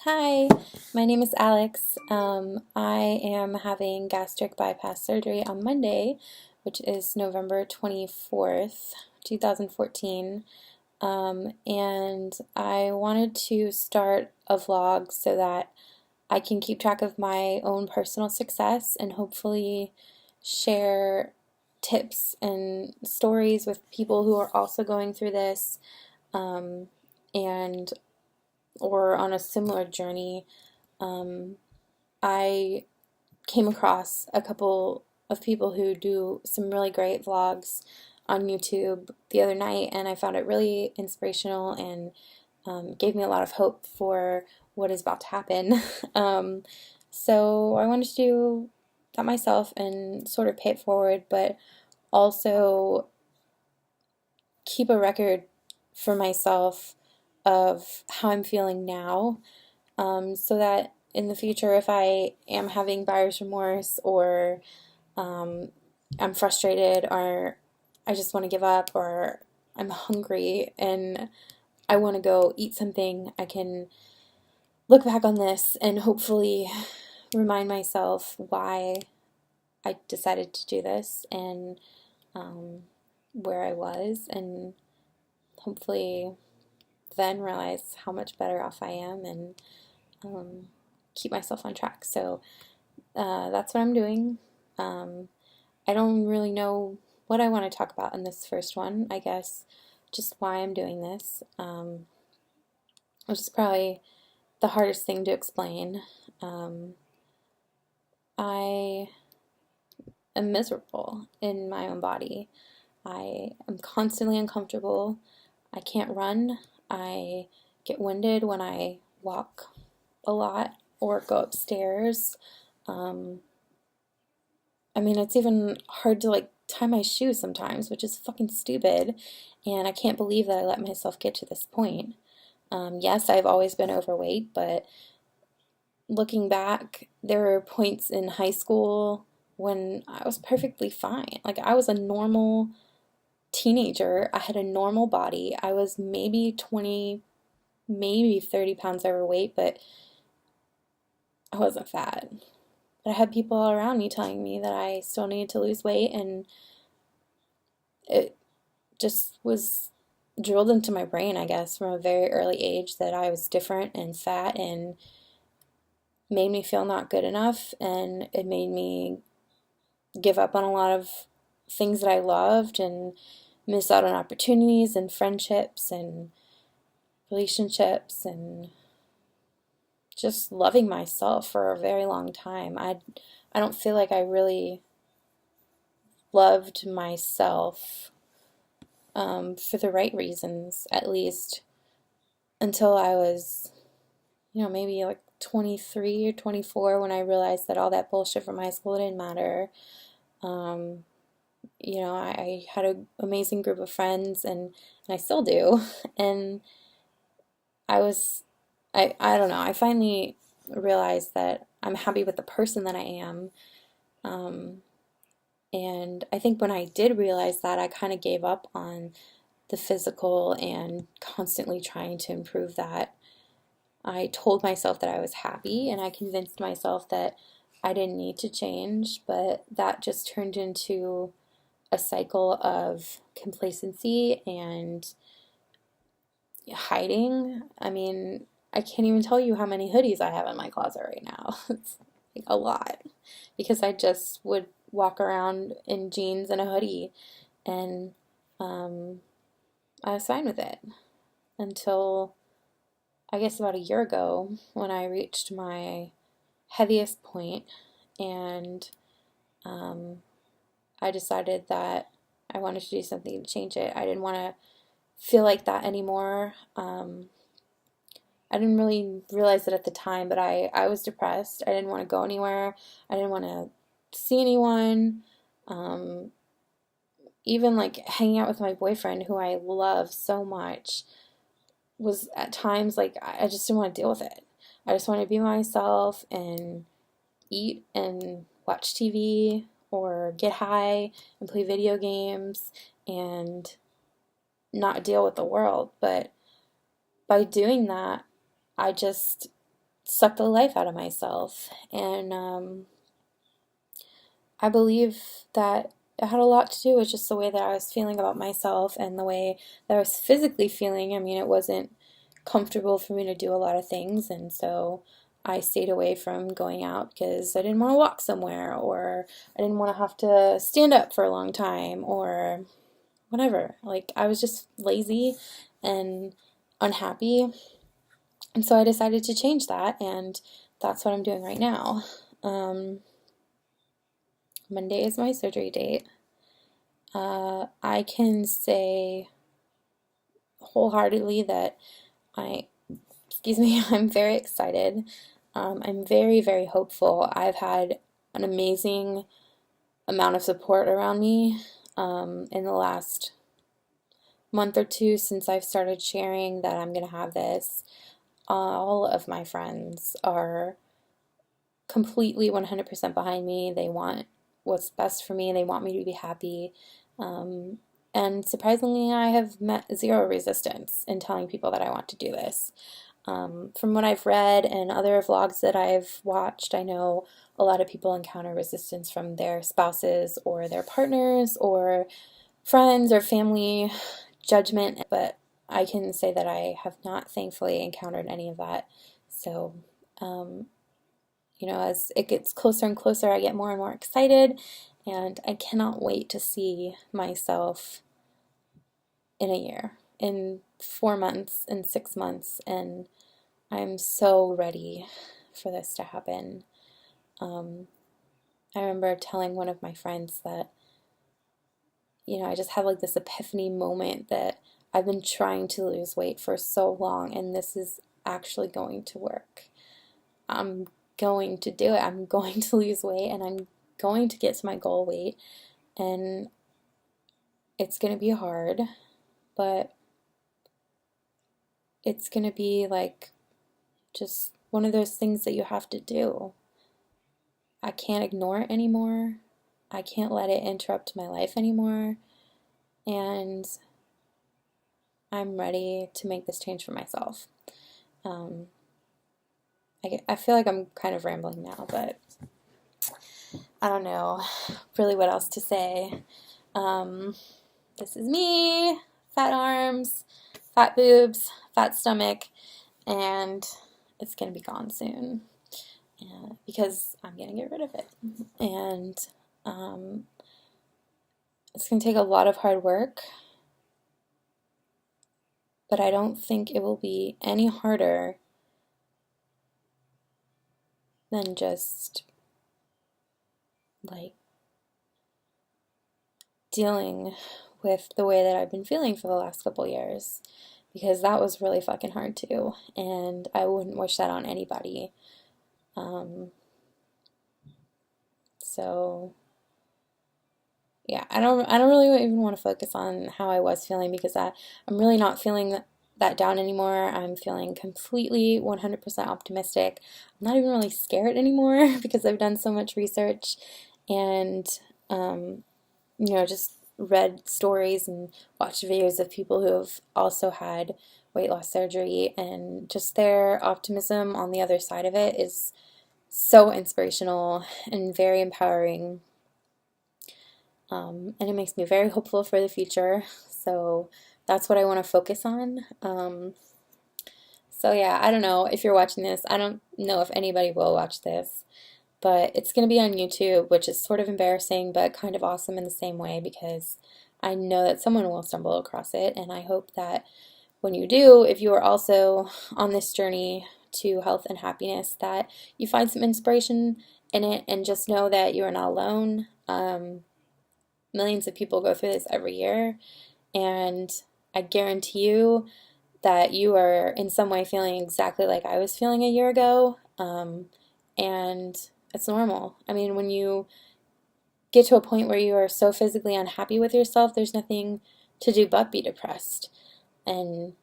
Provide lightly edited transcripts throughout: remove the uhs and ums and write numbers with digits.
Hi, my name is Alex. I am having gastric bypass surgery on Monday, which is November 24th, 2014. And I wanted to start a vlog so that I can keep track of my own personal success and hopefully share tips and stories with people who are also going through this. And or on a similar journey. Um, I came across a couple of people who do some really great vlogs on YouTube the other night, and I found it really inspirational and gave me a lot of hope for what is about to happen. um, so I wanted to do that myself and sort of pay it forward, but also keep a record for myself of how I'm feeling now, so that in the future, if I am having buyer's remorse or um, I'm frustrated or I just want to give up or I'm hungry and I want to go eat something, I can look back on this and hopefully remind myself why I decided to do this and um, where I was, and hopefully then realize how much better off I am and um, keep myself on track. So that's what I'm doing. Um, I don't really know what I want to talk about in this first one. I guess just why I'm doing this, which is probably the hardest thing to explain. Um, I am miserable in my own body. I am constantly uncomfortable. I can't run. I get winded when I walk a lot or go upstairs. Um, I mean, it's even hard to like tie my shoes sometimes, which is fucking stupid. And I can't believe that I let myself get to this point. Yes, I've always been overweight, but looking back, there were points in high school when I was perfectly fine. Like, I was a normal teenager. I had a normal body. I was maybe 20, maybe 30 pounds overweight, but I wasn't fat. But I had people all around me telling me that I still needed to lose weight, and it just was drilled into my brain, I guess, from a very early age that I was different and fat and made me feel not good enough, and it made me give up on a lot of things that I loved and miss out on opportunities and friendships and relationships and just loving myself for a very long time. I don't feel like I really loved myself for the right reasons, at least until I was, maybe like 23 or 24 when I realized that all that bullshit from high school didn't matter. Um, I had an amazing group of friends, and I still do. And I was, I don't know, I finally realized that I'm happy with the person that I am. Um, and I think when I did realize that, I kind of gave up on the physical and constantly trying to improve that. I told myself that I was happy, and I convinced myself that I didn't need to change, but that just turned into a cycle of complacency and hiding. I mean, I can't even tell you how many hoodies I have in my closet right now. It's like a lot because I just would walk around in jeans and a hoodie, and um, I was fine with it until I guess about a year ago when I reached my heaviest point, and um, I decided that I wanted to do something to change it. I didn't want to feel like that anymore. I didn't really realize it at the time, but I was depressed. I didn't want to go anywhere. I didn't want to see anyone. Um, Even like hanging out with my boyfriend, who I love so much, was at times like I just didn't want to deal with it. I just wanted to be myself and eat and watch TV or get high and play video games and not deal with the world. But by doing that, I just suck the life out of myself. And I believe that it had a lot to do with just the way that I was feeling about myself and the way that I was physically feeling. I mean, it wasn't comfortable for me to do a lot of things, and so I stayed away from going out because I didn't want to walk somewhere, or I didn't want to have to stand up for a long time, or whatever. Like, I was just lazy and unhappy, and so I decided to change that, and that's what I'm doing right now. Monday is my surgery date. I can say wholeheartedly that I'm very excited. I'm very, very hopeful. I've had an amazing amount of support around me in the last month or two since I've started sharing that I'm going to have this. All of my friends are completely 100% behind me. They want what's best for me. They want me to be happy. And surprisingly, I have met zero resistance in telling people that I want to do this. From what I've read and other vlogs that I've watched, I know a lot of people encounter resistance from their spouses or their partners or friends or family judgment, but I can say that I have not thankfully encountered any of that. So, as it gets closer and closer, I get more and more excited, and I cannot wait to see myself in a year, in 4 months, in 6 months, and I'm so ready for this to happen. I remember telling one of my friends that, I just had like this epiphany moment that I've been trying to lose weight for so long, and this is actually going to work. I'm going to do it. I'm going to lose weight, and I'm going to get to my goal weight, and it's going to be hard, but it's going to be like just one of those things that you have to do. I can't ignore it anymore. I can't let it interrupt my life anymore, and I'm ready to make this change for myself. I feel like I'm kind of rambling now, but I don't know really what else to say. This is me, fat arms, fat boobs, fat stomach, and it's going to be gone soon because I'm going to get rid of it. And it's going to take a lot of hard work, but I don't think it will be any harder than just like dealing with the way that I've been feeling for the last couple years, because that was really fucking hard too, and I wouldn't wish that on anybody. So yeah, I don't really even want to focus on how I was feeling, because I'm really not feeling that down anymore. I'm feeling completely 100% optimistic. I'm not even really scared anymore because I've done so much research and just read stories and watched videos of people who have also had weight loss surgery, and just their optimism on the other side of it is so inspirational and very empowering. And it makes me very hopeful for the future. So that's what I want to focus on. So yeah, I don't know if you're watching this. I don't know if anybody will watch this, but it's going to be on YouTube, which is sort of embarrassing, but kind of awesome in the same way, because I know that someone will stumble across it, and I hope that when you do, if you are also on this journey to health and happiness, that you find some inspiration in it, and just know that you are not alone. Millions of people go through this every year, and I guarantee you that you are in some way feeling exactly like I was feeling a year ago, and it's normal. I mean, when you get to a point where you are so physically unhappy with yourself, there's nothing to do but be depressed, and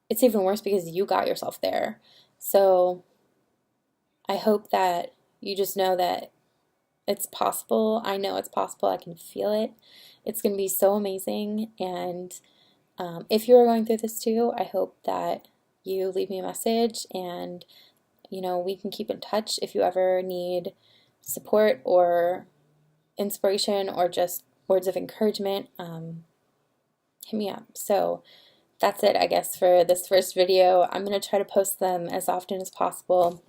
it's even worse because you got yourself there. So I hope that you just know that it's possible. I know it's possible. I can feel it. It's going to be so amazing. And if you are going through this too, I hope that you leave me a message and you know, we can keep in touch if you ever need support or inspiration or just words of encouragement. Hit me up. So that's it, I guess, for this first video. I'm going to try to post them as often as possible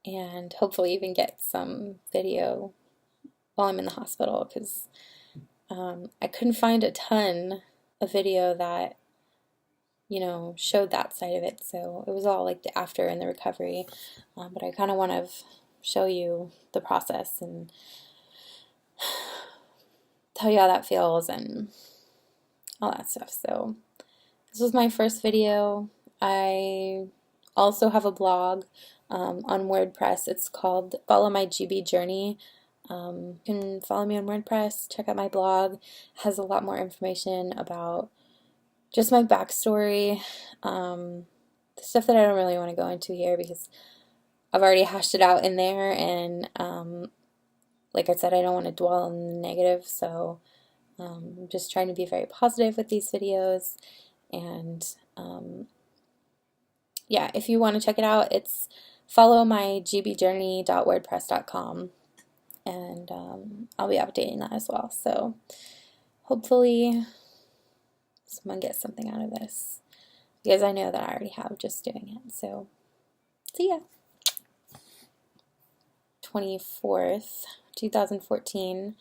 and hopefully even get some video while I'm in the hospital, because I couldn't find a ton of video that, you know, showed that side of it. So it was all like the after and the recovery. But I kind of want to show you the process and tell you how that feels and all that stuff. So this was my first video. I also have a blog on WordPress. It's called Follow My GB Journey. You can follow me on WordPress, check out my blog. It has a lot more information about just my backstory, the stuff that I don't really want to go into here because I've already hashed it out in there, and like I said, I don't want to dwell on the negative, so I'm just trying to be very positive with these videos. And yeah, if you want to check it out, it's followmygbjourney.wordpress.com, and I'll be updating that as well. So hopefully someone gets something out of this, because I know that I already have just doing it. So see ya. 24th, 2014.